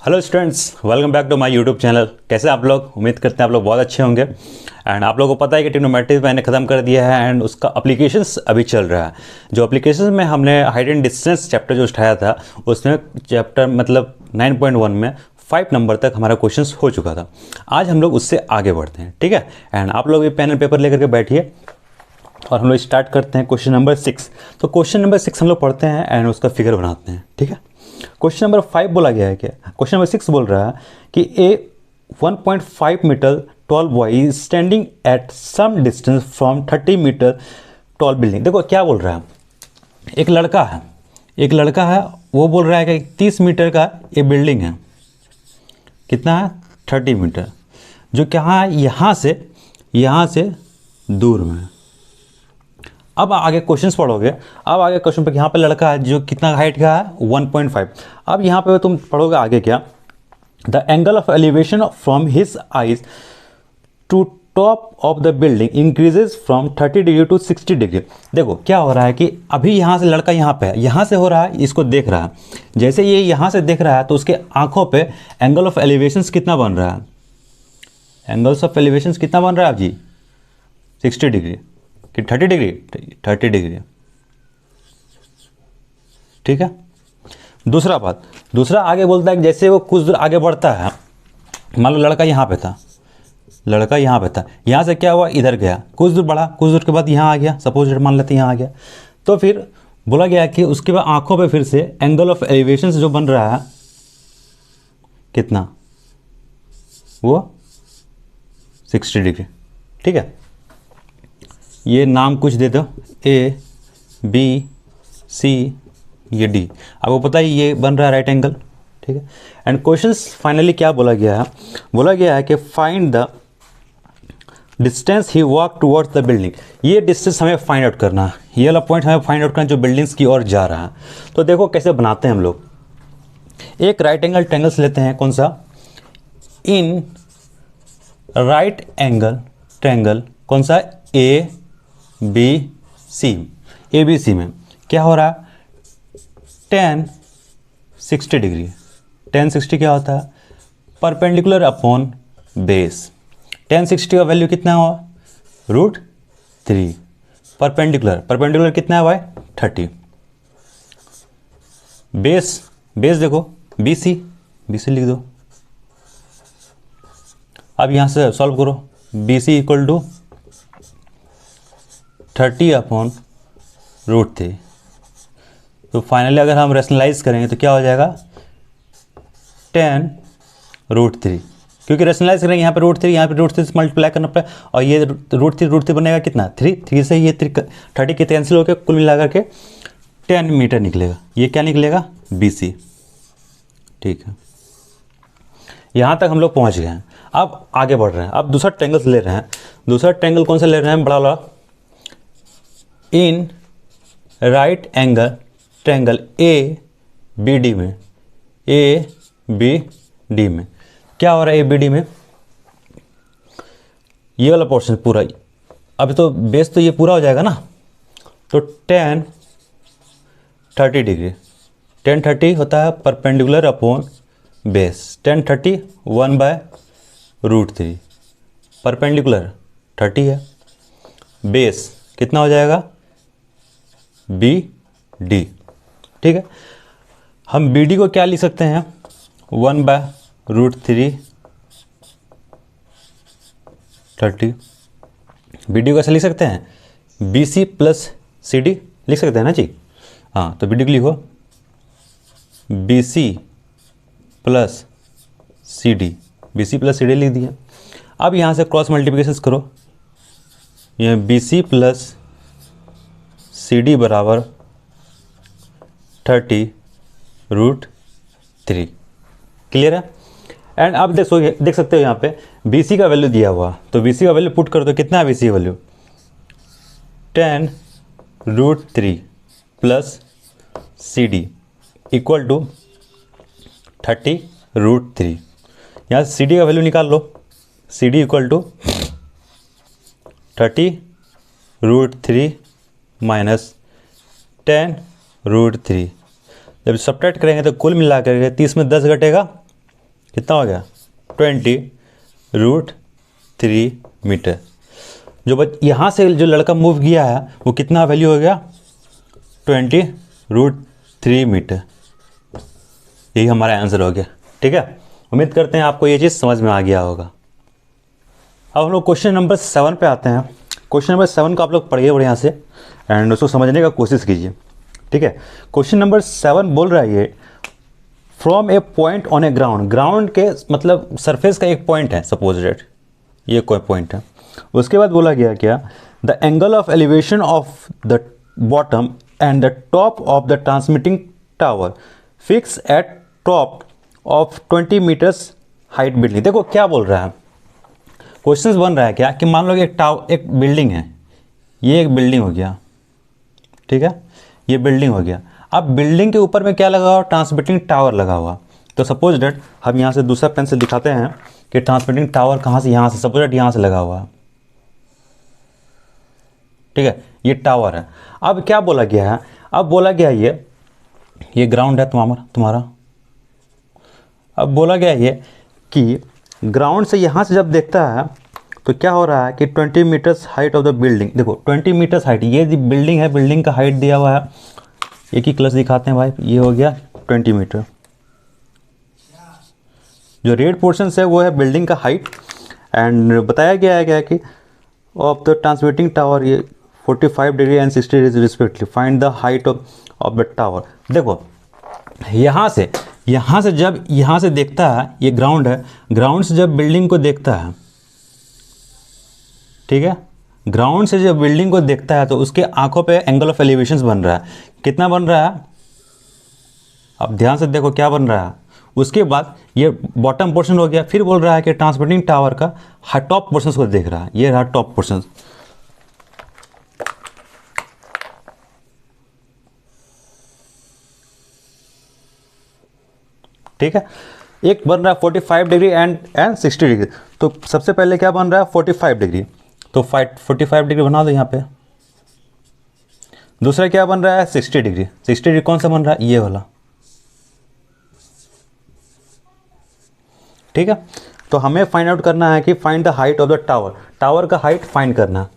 Hello students, welcome back to my YouTube channel. कैसे आप लोग? उम्मीद करते हैं आप लोग बहुत अच्छे होंगे। एंड आप लोगों को पता है कि ट्रिग्नोमेट्री मैंने ख़त्म कर दिया है एंड उसका एप्लीकेशंस अभी चल रहा है। जो एप्लीकेशंस में हमने हाइट एंड डिस्टेंस चैप्टर जो उठाया था उसमें चैप्टर मतलब 9.1 में 5 नंबर तक हमारा क्वेश्चंस हो चुका था। आज हम लोग उससे आगे बढ़ते हैं, ठीक है। एंड आप लोग भी पेन एंड पेपर लेकर के बैठिए और हम लोग स्टार्ट करते हैं क्वेश्चन नंबर 6। तो क्वेश्चन नंबर 6 हम लोग पढ़ते हैं एंड उसका फिगर बनाते हैं, ठीक है। क्वेश्चन नंबर 5 बोला गया है क्या? क्वेश्चन नंबर 6 बोल रहा है कि a 1.5 metre tall boy is standing at some distance from 30 metre tall building. देखो क्या बोल रहा है, एक लड़का है वो बोल रहा है कि 30 मीटर का ये बिल्डिंग है। कितना है? 30 मीटर। जो कहाँ है? यहाँ से दूर में है। अब आगे क्वेश्चंस पढ़ोगे, अब आगे क्वेश्चन पे यहाँ पे लड़का है जो कितना हाइट का है? 1.5। अब यहाँ पे तुम पढ़ोगे आगे क्या? The angle of elevation from his eyes to top of the building increases from 30 degree to 60 degree. देखो क्या हो रहा है कि अभी यहाँ से लड़का यहाँ पे है, यहाँ से हो रहा है, इसको देख रहा है। जैसे ये यहाँ से देख रहा है तो उसके आंखों पे एंगल ऑफ एलिवेशन कितना बन रहा है? एंगल्स ऑफ एलिवेशन कितना बन रहा है आप जी? 60 डिग्री कि 30 डिग्री? 30 डिग्री, ठीक है। दूसरा आगे बोलता है कि जैसे वो कुछ दूर आगे बढ़ता है, मान लो लड़का यहाँ पे था, यहाँ से क्या हुआ? इधर गया, कुछ दूर बढ़ा, कुछ दूर के बाद यहाँ आ गया, सपोज मान लेते हैं यहाँ आ गया। तो फिर बोला गया कि उसके बाद आंखों पे फिर से एंगल ऑफ एलिवेशन जो बन रहा है कितना? वो 60 डिग्री, ठीक है। ये नाम कुछ दे दो, ए बी सी ये डी। आपको पता है ये बन रहा है राइट एंगल, ठीक है। एंड क्वेश्चंस फाइनली क्या बोला गया है? बोला गया है कि find the distance he walk towards the building. ये डिस्टेंस हमें फाइंड आउट करना है, ये वाला पॉइंट हमें फाइंड आउट करना जो बिल्डिंग्स की ओर जा रहा है। तो देखो कैसे बनाते हैं हम लोग। एक राइट एंगल ट्रायंगल्स लेते हैं, कौन सा? इन राइट एंगल ट्रायंगल कौन सा? ए बी सी में क्या हो रहा है? tan 60 degree. tan 60 क्या होता है? Perpendicular upon base. tan 60 का वैल्यू कितना हुआ? √3। परपेंडिकुलर कितना है भाई? 30। बेस देखो BC लिख दो। अब यहाँ से सॉल्व करो। BC equal to 30 upon √3। तो फाइनली अगर हम रेशनलाइज करेंगे तो क्या हो जाएगा? tan √3। क्योंकि रेशनलाइज करेंगे यहाँ पे √3, यहाँ पे √3 से मल्टीप्लाई करना पड़ेगा और ये √3 बनेगा कितना? 3 से ये 30 के कैंसिल होकर कुल मिला करके 10 मीटर निकलेगा। ये क्या निकलेगा? BC, ठीक है। यहाँ तक हम लोग पहुँच गए हैं। अब आगे बढ़ रहे हैं, अब दूसरा ट्रायंगल ले रहे हैं। दूसरा ट्रायंगल कौन सा ले रहे हैं? बड़ा वाला। In right angle triangle ABD में, ABD में क्या हो रहा है? ABD में ये वाला पोर्शन पूरा, अभी तो बेस तो ये पूरा हो जाएगा ना, तो tan 30 डिग्री। tan 30 होता है perpendicular upon base. tan 30 1/√3। Perpendicular 30 है, बेस कितना हो जाएगा? BD, ठीक है। हम BD को क्या लिख सकते हैं? 1/√3 30। BD को कैसे लिख सकते हैं? BC प्लस CD लिख सकते हैं ना जी। हाँ, तो BD को लिखो BC प्लस CD लिख दिया। अब यहाँ से क्रॉस मल्टीप्लिकेशन करो, यह BC प्लस CD बराबर 30 √3। क्लियर है? एंड आप देख सकते हो यहाँ पे BC का वैल्यू दिया हुआ, तो BC का वैल्यू पुट कर दो। कितना है BC का value? 10 √3 plus CD equal to 30 √3। यहाँ CD का वैल्यू निकाल लो। CD equal to 30 √3 minus 10 √3। जब सब्ट्रैक्ट करेंगे तो कुल मिला करके 30 में 10 घटेगा कितना हो गया 20√3 मीटर। जो यहाँ से जो लड़का मूव किया है वो कितना वैल्यू हो गया 20√3 मीटर। यही हमारा आंसर हो गया। ठीक है, उम्मीद करते हैं आपको ये चीज़ समझ में आ गया होगा। अब हम लोग क्वेश्चन नंबर 7 पे आते हैं। क्वेश्चन नंबर 7 को आप लोग पढ़िए बढ़िया से एंड उसको समझने का कोशिश कीजिए। ठीक है, क्वेश्चन नंबर 7 बोल रहा है ये from A point on A ground. Ground के मतलब सरफेस का एक पॉइंट है, सपोज डेट ये कोई पॉइंट है। उसके बाद बोला गया क्या, the angle of elevation of the bottom and the top of the transmitting tower fix at top of 20 metres height building. देखो क्या बोल रहा है, क्वेश्चन बन रहा है क्या कि मान लो एक बिल्डिंग है, ये एक बिल्डिंग हो गया। ठीक है, ये बिल्डिंग हो गया। अब बिल्डिंग के ऊपर में क्या लगा हुआ, ट्रांसमिटिंग टावर लगा हुआ। तो सपोज डेट हम यहाँ से दूसरा पेन से दिखाते हैं कि ट्रांसमिटिंग टावर कहाँ से, यहाँ से, सपोज डेट यहाँ से लगा हुआ है। ठीक है, ये टावर है। अब क्या बोला गया है, अब बोला गया ये ग्राउंड है तुम्हारा। अब बोला गया ये कि ग्राउंड से यहाँ से जब देखता है तो क्या हो रहा है कि 20 metres height of the building. देखो 20 मीटर्स हाइट, ये बिल्डिंग है, बिल्डिंग का हाइट दिया हुआ है। एक ही क्लच दिखाते हैं भाई, ये हो गया 20 मीटर। जो रेड पोर्शन है वो है बिल्डिंग का हाइट एंड बताया गया है क्या कि ऑफ द ट्रांसमिटिंग टावर ये 45 degree and 60 degree respectively, find the height of the tower. देखो यहाँ से जब यहाँ से देखता है, ये ग्राउंड है, ग्राउंड से जब बिल्डिंग को देखता है, ठीक है, ग्राउंड से जब बिल्डिंग को देखता है तो उसके आंखों पे एंगल ऑफ एलिवेशंस बन रहा है। कितना बन रहा है, अब ध्यान से देखो क्या बन रहा है। उसके बाद ये बॉटम पोर्शन हो गया, फिर बोल रहा है कि ट्रांसमिटिंग टावर का टॉप पोर्शन को देख रहा है, ये रहा टॉप पोर्शन। ठीक है, एक बन रहा है 45 डिग्री एंड 60 डिग्री। तो सबसे पहले क्या बन रहा है 45 डिग्री, तो 45 डिग्री बना दो यहाँ पे। दूसरा क्या बन रहा है 60 डिग्री। 60 डिग्री कौन सा बन रहा है, ये वाला। ठीक है, तो हमें फाइंड आउट करना है कि find the height of the tower. Tower का हाइट फाइंड करना है,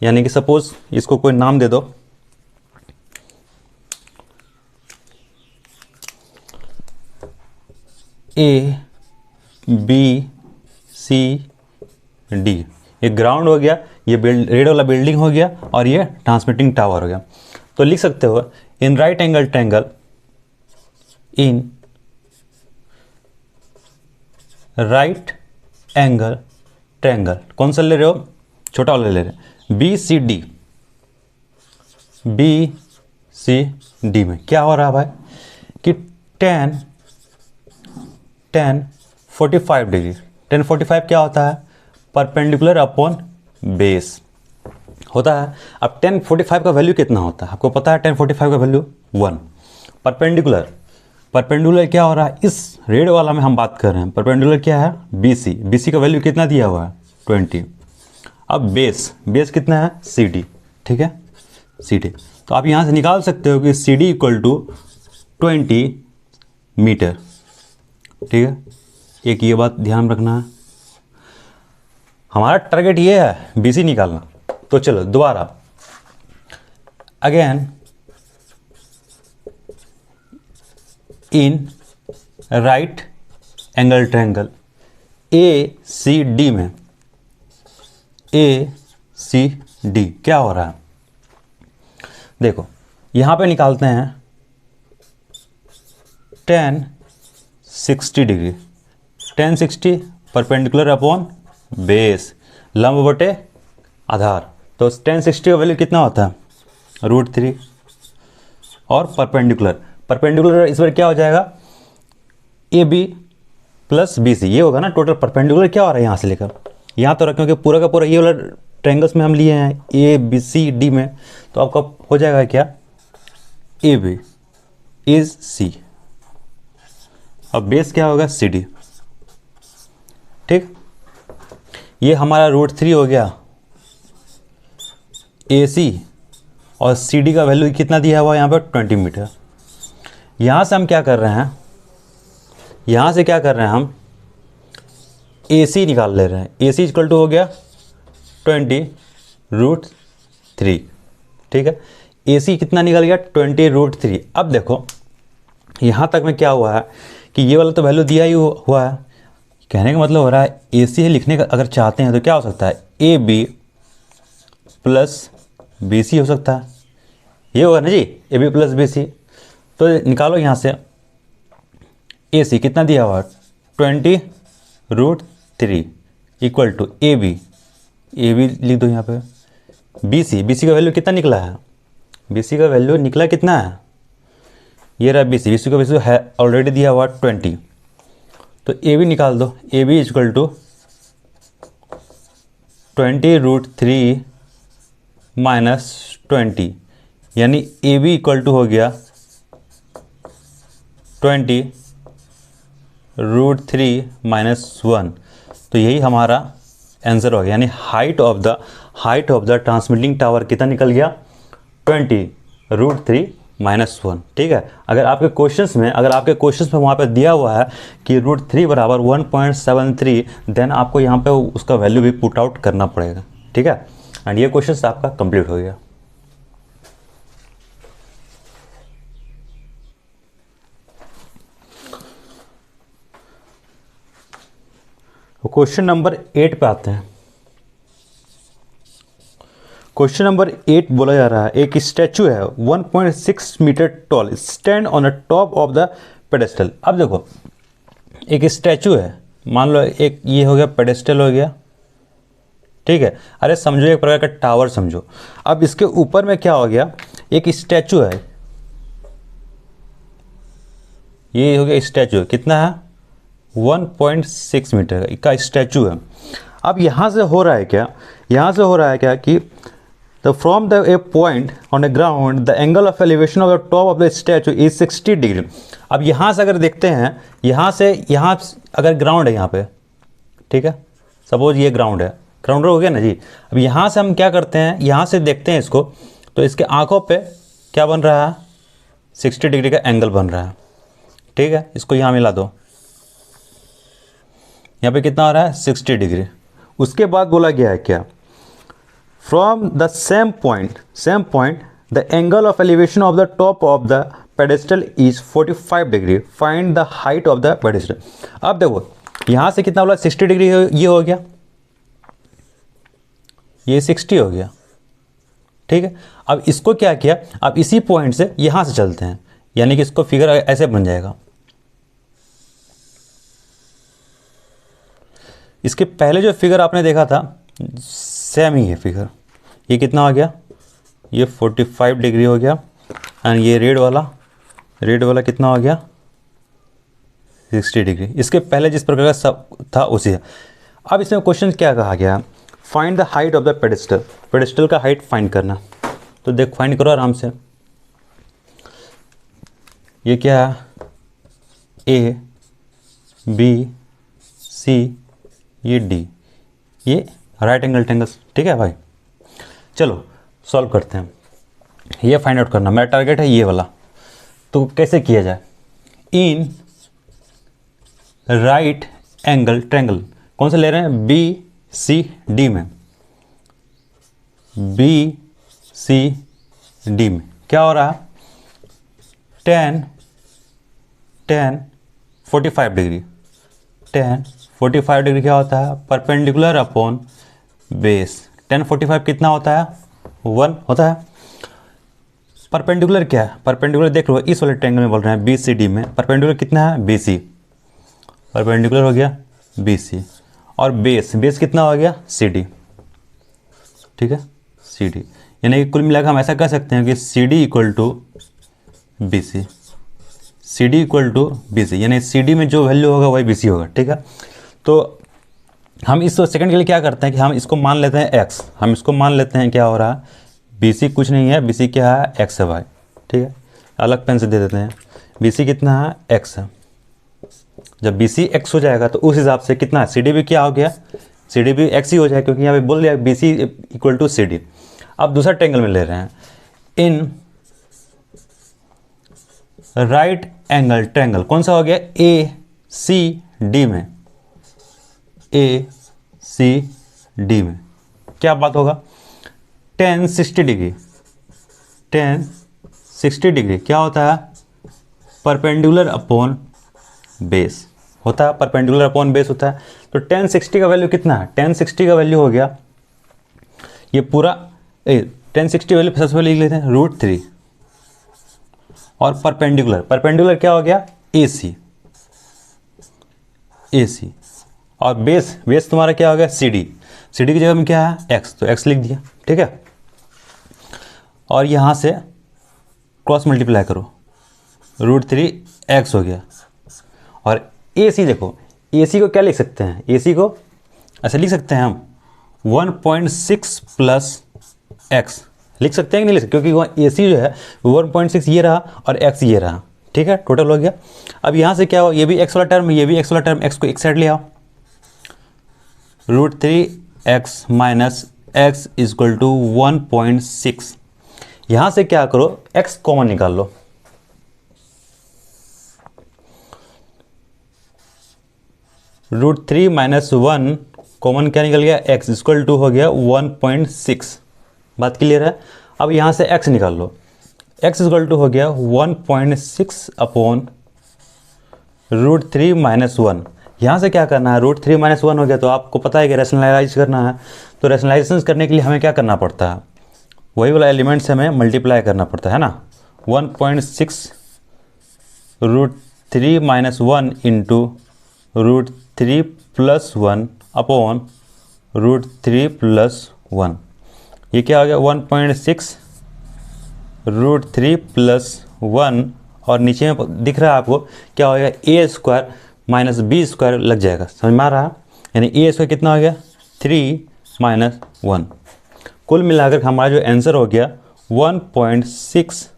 यानी कि सपोज इसको कोई नाम दे दो, A B C D। ये ग्राउंड हो गया, ये रेड वाला बिल्डिंग हो गया और ये ट्रांसमिटिंग टावर हो गया। तो लिख सकते हो in right angle triangle, in right angle triangle, कौन सा ले रहे हो, छोटा वाला ले रहे हैं, BCD। BCD में क्या हो रहा है भाई कि 10 45 डिग्री, 10 45 क्या होता है, परपेंडिकुलर अपॉन बेस होता है। अब 10 45 का वैल्यू कितना होता है आपको पता है, 10 45 का वैल्यू 1। परपेंडिकुलर क्या हो रहा है, इस रेड वाला में हम बात कर रहे हैं, परपेंडिकुलर क्या है BC का वैल्यू कितना दिया हुआ है 20। अब बेस कितना है CD। ठीक है, CD, तो आप यहाँ से निकाल सकते हो कि CD इक्वल टू 20 मीटर। ठीक है, एक ये बात ध्यान रखना है, हमारा टारगेट ये है BC निकालना। तो चलो दोबारा again, in right angle triangle ACD में, ACD क्या हो रहा है, देखो यहाँ पे निकालते हैं 10 60 डिग्री, 10 60 परपेंडिकुलर अपॉन बेस, लंब बटे आधार। तो 10 60 का वैल्यू कितना होता है √3 और परपेंडिकुलर इस बार क्या हो जाएगा AB प्लस BC, ये होगा ना टोटल। परपेंडिकुलर क्या हो रहा है यहाँ से लेकर यहाँ तो क्योंकि पूरा का पूरा ये वाला ट्रायंगल्स में हम लिए हैं ABCD में, तो आपका हो जाएगा क्या AB इज C, अब बेस क्या होगा CD। ठीक, ये हमारा √3 हो गया AC और CD का वैल्यू कितना दिया हुआ है यहाँ पर 20 मीटर। यहाँ से हम क्या कर रहे हैं, यहाँ से क्या कर रहे हैं हम, ए सी निकाल ले रहे हैं। ए सी इक्वल टू हो गया 20√3, ठीक है। ए सी कितना निकल गया 20√3। अब देखो यहाँ तक में क्या हुआ है कि ये वाला तो वैल्यू दिया ही हुआ है। कहने का मतलब हो रहा है ए सी लिखने का अगर चाहते हैं तो क्या हो सकता है, A B plus B C हो सकता है, ये होगा ना जी, A B plus B C. तो निकालो यहाँ से ए सी कितना दिया हुआ 20√3 इक्वल टू ए बी लिख दो यहाँ पे, बी सी का वैल्यू कितना निकला है, बी सी का वैल्यू निकला कितना है, ये रहा बी सी का वैल्यू है ऑलरेडी दिया हुआ 20। तो ए बी निकाल दो, A B equal to 20√3 minus 20, यानी ए बी इक्वल टू हो गया 20√3 माइनस 1। तो यही हमारा आंसर हो गया, यानी height of the transmitting tower कितना निकल गया 20√3 माइनस 1, ठीक है। अगर आपके क्वेश्चंस में वहाँ पे दिया हुआ है कि √3 बराबर 1.73, देन आपको यहाँ पे उसका वैल्यू भी पुट आउट करना पड़ेगा, ठीक है। एंड ये क्वेश्चन आपका कंप्लीट हो गया। क्वेश्चन नंबर 8 पे आते हैं। क्वेश्चन नंबर 8 बोला जा रहा है, एक स्टैचू है 1.6 metre tall, stand on the top of the pedestal. अब देखो एक स्टैचू है, मान लो एक ये हो गया पेडेस्टल हो गया, ठीक है। अरे समझो एक प्रकार का टावर समझो। अब इसके ऊपर में क्या हो गया, एक स्टैचू है, ये हो गया स्टैचू, कितना है 1.6 मीटर का स्टैचू है। अब यहाँ से हो रहा है क्या, कि the from the A point on the ground the angle of elevation of the top of the statue is 60 degree. अब यहाँ से अगर देखते हैं, यहाँ अगर ग्राउंड है यहाँ पे, ठीक है, सपोज ये ग्राउंड हो गया ना जी। अब यहाँ से हम क्या करते हैं, यहाँ से देखते हैं इसको, तो इसके आंखों पे क्या बन रहा है 60 डिग्री का एंगल बन रहा है, ठीक है। इसको यहाँ मिला दो, यहाँ पे कितना आ रहा है 60 डिग्री। उसके बाद बोला गया है क्या, from the same point the angle of elevation of the top of the pedestal is 45 degree, find the height of the pedestal. अब देखो यहाँ से कितना बोला 60 डिग्री, ये हो गया, ये 60 हो गया, ठीक है। अब इसको क्या किया, अब इसी पॉइंट से यहाँ से चलते हैं, यानी कि इसको फिगर ऐसे बन जाएगा। इसके पहले जो फिगर आपने देखा था सेम ही है फिगर, ये कितना हो गया, ये 45 डिग्री हो गया, एंड ये रेड वाला कितना हो गया 60 डिग्री। इसके पहले जिस प्रकार का सब था उसी है। अब इसमें क्वेश्चन क्या कहा गया, find the height of the pedestal का हाइट फाइंड करना। तो देख फाइंड करो आराम से, ये क्या है ए बी सी, ये डी, ये राइट एंगल ट्रायंगल, ठीक है भाई। चलो सॉल्व करते हैं, ये फाइंड आउट करना मेरा टारगेट है ये वाला। तो कैसे किया जाए, इन राइट एंगल ट्रायंगल कौन सा ले रहे हैं, बी सी डी में, बी सी डी में क्या हो रहा है 10 45 डिग्री, 10 45 डिग्री क्या होता है परपेंडिकुलर अपॉन बेस। 10 45 कितना होता है 1 होता है। परपेंडिकुलर क्या है, परपेंडिकुलर देख लो इस वाले ट्रायंगल में बोल रहे हैं बी सी डी में, परपेंडिकुलर कितना है बी सी, परपेंडिकुलर हो गया बी सी, और बेस कितना हो गया सी डी, ठीक है सी डी। यानी कि कुल मिलाकर हम ऐसा कह सकते हैं कि C D equal to B C, C D equal to B C, यानी सी डी में जो वैल्यू होगा वही बी सी होगा, ठीक है। तो हम इस सेकंड के लिए क्या करते हैं कि हम इसको मान लेते हैं x, हम इसको मान लेते हैं क्या हो रहा है बी सी कुछ नहीं है, बी सी क्या है x है भाई, ठीक है। अलग पेन से दे देते हैं, बी सी कितना है x है। जब बी सी x हो जाएगा तो उस हिसाब से कितना है सी डी भी क्या हो गया, सी डी भी x ही हो जाएगा, क्योंकि यहाँ पे बोल दिया B C equal to C D. अब दूसरा ट्रायंगल में ले रहे हैं, इन राइट एंगल ट्रायंगल कौन सा हो गया ए सी डी में, ए सी डी में क्या बात होगा, tan 60 डिग्री, tan 60 डिग्री क्या होता है, परपेंडिकुलर अपॉन बेस होता है, परपेंडिकुलर अपॉन बेस होता है। तो tan 60 का वैल्यू कितना है, tan 60 का वैल्यू हो गया ये पूरा, tan 60 वैल्यू सबसे पहले लिख लेते हैं √3 और परपेंडिकुलर क्या हो गया, AC और बेस तुम्हारा क्या हो गया, CD की जगह में क्या है, x, तो x लिख दिया, ठीक है। और यहाँ से क्रॉस मल्टीप्लाई करो, √3x हो गया। और AC देखो, AC को क्या लिख सकते हैं, AC को ऐसे लिख सकते हैं हम 1.6 प्लस x लिख सकते हैं कि नहीं लिख सकते, क्योंकि वहाँ AC जो है 1.6 ये रहा और x ये रहा, ठीक है, टोटल हो गया। अब यहाँ से क्या हो, ये भी x वाला टर्म, ये भी x वाला टर्म, x को एक साइड ले आओ, √3x minus x equal to 1.6। यहाँ से क्या करो, x कॉमन निकाल लो, √3 माइनस 1 कॉमन क्या निकल गया, x इक्वल टू हो गया 1.6। बात क्लियर है। अब यहाँ से x निकाल लो, x इक्वल टू हो गया 1.6 अपॉन √3 माइनस 1। यहाँ से क्या करना है, √3 माइनस 1 हो गया, तो आपको पता है कि रैशनलाइज करना है। तो रैशनलाइजेशन करने के लिए हमें क्या करना पड़ता है, वही वाला एलिमेंट से हमें मल्टीप्लाई करना पड़ता है ना। 1.6 √3 minus 1 into √3 plus 1 upon √3 plus 1, ये क्या हो गया 1.6 √3 प्लस 1, और नीचे में दिख रहा है आपको क्या हो गया, ए स्क्वायर माइनस बी स्क्वायर लग जाएगा, समझ में आ रहा है। यानी ए स्क्वायर कितना हो गया 3 माइनस 1। कुल मिलाकर हमारा जो आंसर हो गया 1.6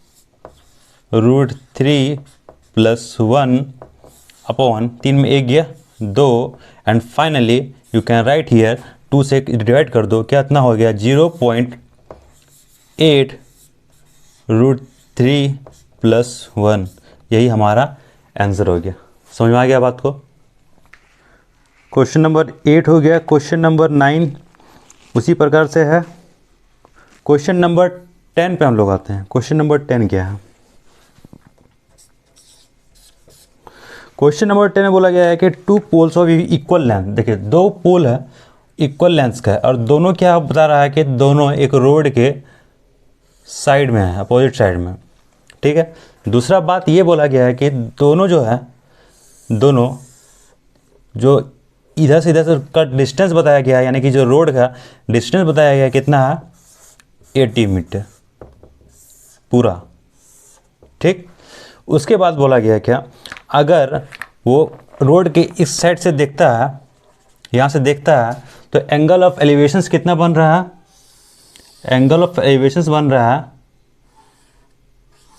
√3 प्लस 1 अपॉन 3 में 1 गया 2, and finally you can write here 2 से डिवाइड कर दो, क्या इतना हो गया 0.8 √3 प्लस 1, यही हमारा आंसर हो गया। समझ में आ गया बात को। क्वेश्चन नंबर 8 हो गया। क्वेश्चन नंबर 9 उसी प्रकार से है। क्वेश्चन नंबर 10 पे हम लोग आते हैं। क्वेश्चन नंबर 10 क्या है, क्वेश्चन नंबर 10 में बोला गया है कि 2 पोल्स ऑफ इक्वल लेंथ, देखिए 2 पोल है इक्वल लेंथ का है, और दोनों क्या बता रहा है कि दोनों एक रोड के साइड में है, अपोजिट साइड में, ठीक है। दूसरा बात ये बोला गया है कि दोनों जो है, दोनों जो इधर से का डिस्टेंस बताया गया है, यानी कि जो रोड का डिस्टेंस बताया गया है कितना है 80 मीटर पूरा, ठीक। उसके बाद बोला गया क्या, अगर वो रोड के इस साइड से देखता है, यहाँ से देखता है, तो एंगल ऑफ एलिवेशंस कितना बन रहा है, एंगल ऑफ एलिवेशंस बन रहा है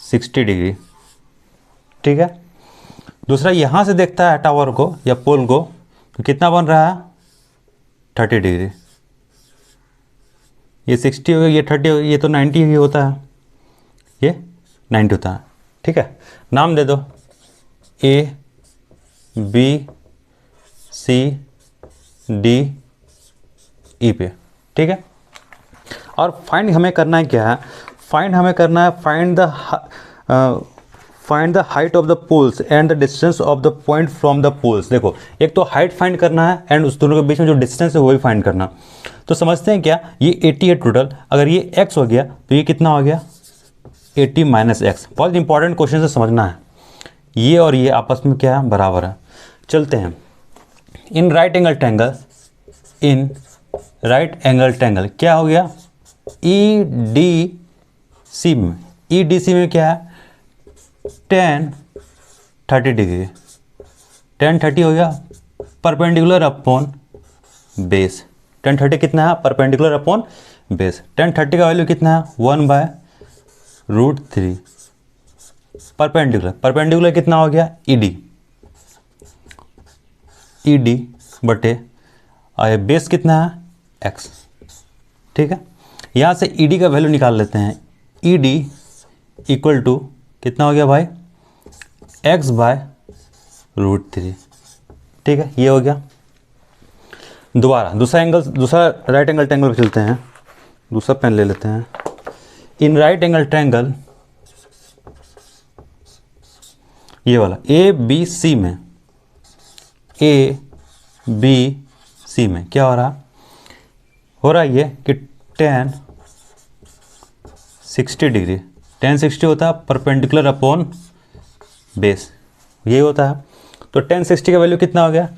60 डिग्री, ठीक है। दूसरा यहाँ से देखता है टावर को या पोल को, तो कितना बन रहा है 30 डिग्री। ये 60 हो गया, ये 30 हो गया, ये तो 90 ही होता है, ये 90 होता है, ठीक है। नाम दे दो A B C D E पे, ठीक है। और फाइंड हमें करना है क्या है, फाइंड हमें करना है find the height of the poles and the distance of the point from the poles. देखो एक तो हाइट फाइंड करना है एंड उस दोनों के बीच में जो डिस्टेंस है वो भी फाइंड करना। तो समझते हैं क्या, ये 80 है टोटल, अगर ये x हो गया तो ये कितना हो गया 80 माइनस एक्स। बहुत इंपॉर्टेंट क्वेश्चन से समझना है, ये और ये आपस में क्या है बराबर है। चलते हैं, in right angle triangle, in right angle triangle क्या हो गया EDC में, EDC में क्या है tan 30 डिग्री, tan 30 हो गया परपेंडिकुलर अपॉन बेस। tan 30 कितना है परपेंडिकुलर अपॉन बेस। tan 30 का वैल्यू कितना है 1/√3। परपेंडिकुलर कितना हो गया ED बटे बेस कितना है x, ठीक है। यहाँ से ED का वैल्यू निकाल लेते हैं। ED इक्वल टू कितना हो गया भाई x/√3। ठीक है, ये हो गया। दोबारा दूसरा राइट एंगल ट्रायंगल पे चलते हैं, दूसरा पेन ले लेते हैं। इन राइट एंगल ट्रायंगल, ये वाला ए बी सी में, ए बी सी में क्या हो रहा है ये कि tan 60 डिग्री, tan 60 होता है परपेंडिकुलर अपॉन बेस, यही होता है। तो tan 60 का वैल्यू कितना हो गया,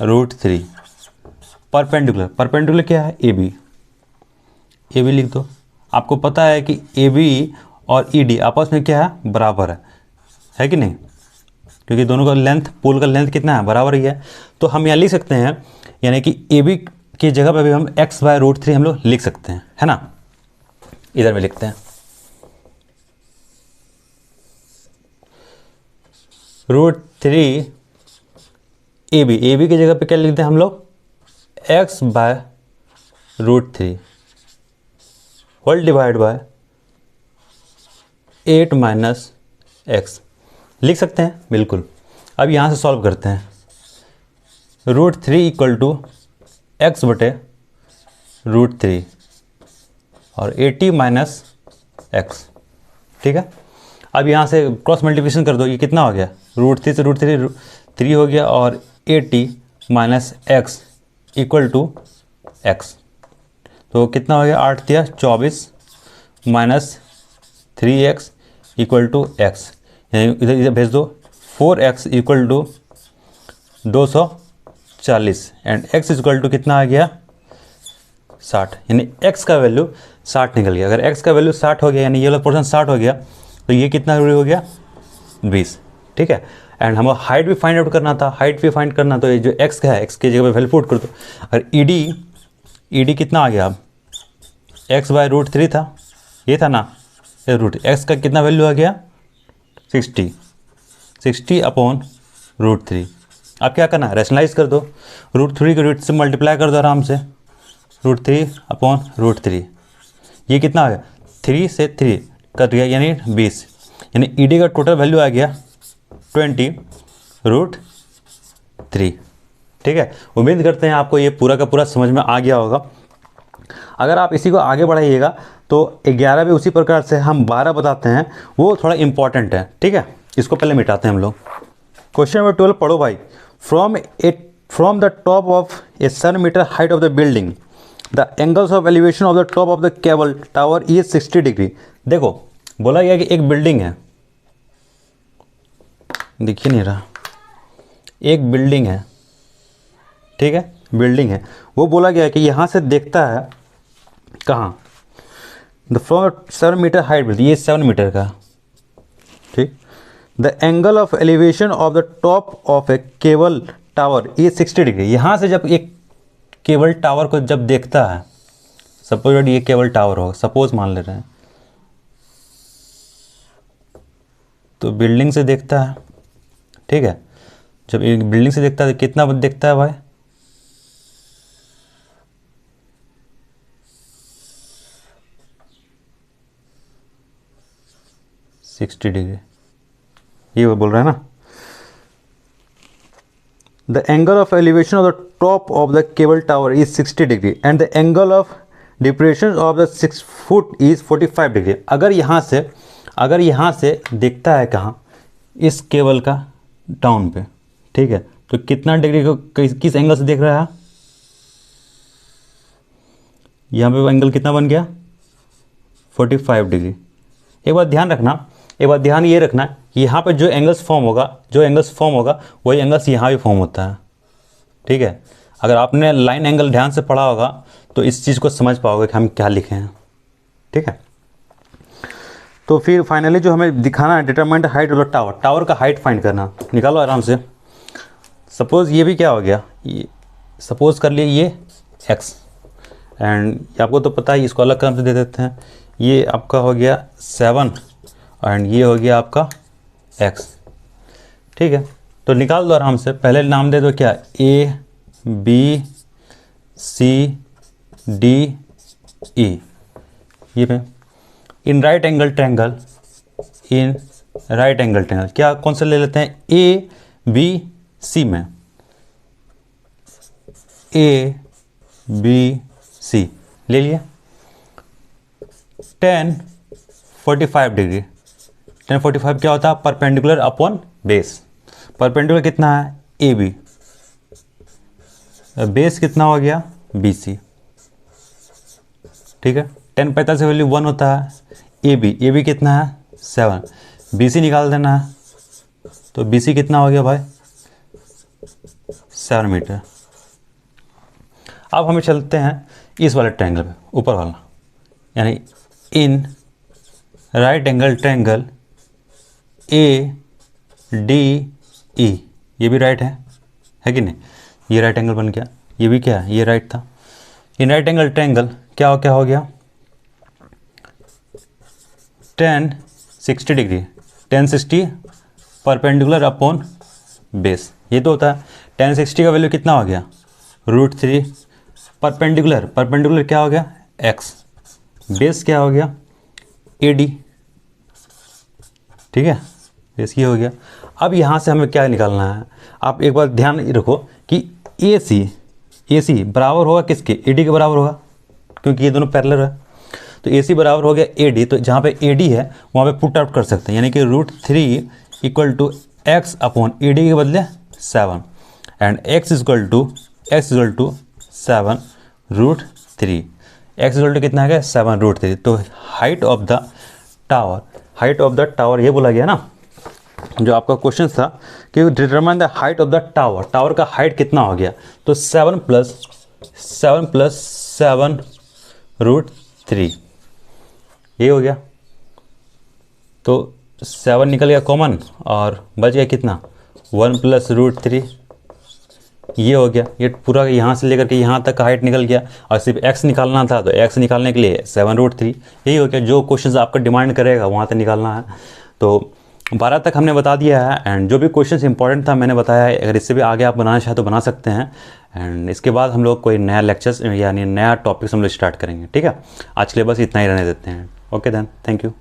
√3। परपेंडिकुलर क्या है, ए बी लिख दो। आपको पता है कि ए बी और ई डी आपस में क्या है, बराबर है कि नहीं, क्योंकि दोनों का लेंथ, पोल का लेंथ कितना है, बराबर ही है। तो हम यहाँ लिख सकते हैं, यानी कि ए बी की जगह पे भी हम x/√3 हम लोग लिख सकते हैं, है ना। इधर में लिखते हैं √3 ए बी की जगह पे क्या लिखते हैं हम लोग, x/√3 whole divide by 8 - x लिख सकते हैं, बिल्कुल। अब यहाँ से सॉल्व करते हैं। √3 = x बटे √3 और 80 - x, ठीक है। अब यहाँ से क्रॉस मल्टीप्लिकेशन कर दो, ये कितना हो गया, √3 से √3 3 हो गया और 80 - x = x, तो कितना हो गया, 8 × 24 - 3x = x, यानी इधर भेज दो। 4x = 240 एंड x = कितना आ गया, 60, यानी x का वैल्यू 60 निकल गया। अगर x का वैल्यू 60 हो गया, यानी ये वाला पोर्शन 60 हो गया, तो ये कितना हो गया, 20, ठीक है। एंड हमें हाइट भी फाइंड आउट करना था, तो ये जो x का है, x की जगह पे वैल्यू पुट कर दो। और ईडी कितना आ गया, अब x/√3 था, ये था ना, x का कितना वैल्यू आ गया, 60 अपॉन √3। अब क्या करना है, रैशनलाइज कर दो, √3 को √3 से मल्टीप्लाई कर दो आराम से, √3 अपॉन √3, ये कितना आ गया, 3 से 3 कट गया, यानी 20, यानी ईडी का टोटल वैल्यू आ गया 20√3, ठीक है। उम्मीद करते हैं आपको ये पूरा का पूरा समझ में आ गया होगा। अगर आप इसी को आगे बढ़ाइएगा तो 11 भी उसी प्रकार से हम 12 बताते हैं, वो थोड़ा इंपॉर्टेंट है, ठीक है। इसको पहले मिटाते हैं हम लोग। क्वेश्चन नंबर 12 पढ़ो भाई। From the top of a 7 metre height of the building the angles of elevation of the top of the cable tower is 60 degree. देखो बोला गया कि एक बिल्डिंग है, दिख ही नहीं रहा, एक बिल्डिंग है, ठीक है, बिल्डिंग है। वो बोला गया कि यहाँ से देखता है कहाँ, the from 7 metre height building, ये 7 मीटर का, ठीक। The angle of elevation of the top of a cable tower is 60 degree. यहाँ से जब एक केबल टावर को जब देखता है, सपोज ये केबल टावर हो, सपोज मान ले रहे हैं, तो बिल्डिंग से देखता है, ठीक है। जब एक बिल्डिंग से देखता है तो कितना देखता है भाई, 60 डिग्री, ये वो बोल रहा है ना। The angle of elevation of the top of the cable tower is 60 degree and the angle of depression of the 6 foot is 45 degree. अगर यहाँ से दिखता है कहाँ, इस केबल का डाउन पे, ठीक है, तो कितना डिग्री को किस एंगल से देख रहा है, यहाँ पे एंगल कितना बन गया, 45 डिग्री। एक बात ध्यान ये रखना, यहाँ पे जो एंगल्स फॉर्म होगा वही एंगल्स यहाँ भी फॉर्म होता है, ठीक है। अगर आपने लाइन एंगल ध्यान से पढ़ा होगा तो इस चीज़ को समझ पाओगे कि हम क्या लिखे हैं, ठीक है। तो फिर फाइनली जो हमें दिखाना है, determine height of the tower का हाइट फाइंड करना, निकालो आराम से। सपोज़ ये भी क्या हो गया, ये सपोज़ कर लिए ये x, एंड आपको तो पता है, इसको अलग क्रम से दे देते हैं। ये आपका हो गया 7 एंड ये हो गया आपका x, ठीक है। तो निकाल दो आराम से, पहले नाम दे दो क्या, A B C D E, ये पे इन राइट एंगल ट्रायंगल, क्या कौन से ले लेते हैं, A B C में, ए बी सी ले लिया। tan 45 डिग्री, tan 45 क्या होता है? Perpendicular upon base. परपेंडिकुलर कितना है? ए बी, बेस कितना हो गया? B C. ठीक है, tan 45 से वैल्यू 1 होता है। ए बी कितना है? 7। बी सी निकाल देना है, तो बी सी कितना हो गया भाई? 7 मीटर। अब हमें चलते हैं इस वाले ट्रायंगल पे, ऊपर वाला, यानी in right angle triangle A D E, ये भी राइट है कि नहीं? ये राइट एंगल बन गया, ये भी क्या है? ये राइट था। इन राइट एंगल ट्रायंगल क्या हो गया? tan 60 degree, tan 60 perpendicular upon base, ये तो होता है। tan 60 का वैल्यू कितना हो गया? √3। परपेंडिकुलर क्या हो गया? x। बेस क्या हो गया? AD। ठीक है, बेस ये हो गया। अब यहाँ से हमें क्या निकालना है? आप एक बार ध्यान रखो कि AC बराबर होगा किसके? AD के बराबर होगा, क्योंकि ये दोनों पैरेलल है। तो AC बराबर हो गया AD, तो जहाँ पे AD है वहाँ पे पुट आउट कर सकते हैं, यानी कि √3 = x अपॉन AD के बदले 7 and x equal to 7 √3। x equal to कितना है? 7 √3। तो हाइट ऑफ द टावर ये बोला गया ना, जो आपका क्वेश्चन था कि determine the height of the tower, tower का हाइट कितना हो गया? तो 7 + 7 √3, ये हो गया। तो 7 निकल गया कॉमन और बच गया कितना? 1 + √3, ये हो गया। ये पूरा यहाँ से लेकर के यहाँ तक का हाइट निकल गया, और सिर्फ x निकालना था, तो x निकालने के लिए 7 √3, यही हो गया। जो क्वेश्चन आपका डिमांड करेगा वहाँ तक निकालना है। तो 12 तक हमने बता दिया है, एंड जो भी क्वेश्चन इंपॉर्टेंट था मैंने बताया है। अगर इससे भी आगे आप बनाना चाहें तो बना सकते हैं, एंड इसके बाद हम लोग कोई नया लेक्चर्स यानी नया टॉपिक्स हम लोग स्टार्ट करेंगे। ठीक है, आज के लिए बस इतना ही रहने देते हैं। Okay then, thank you.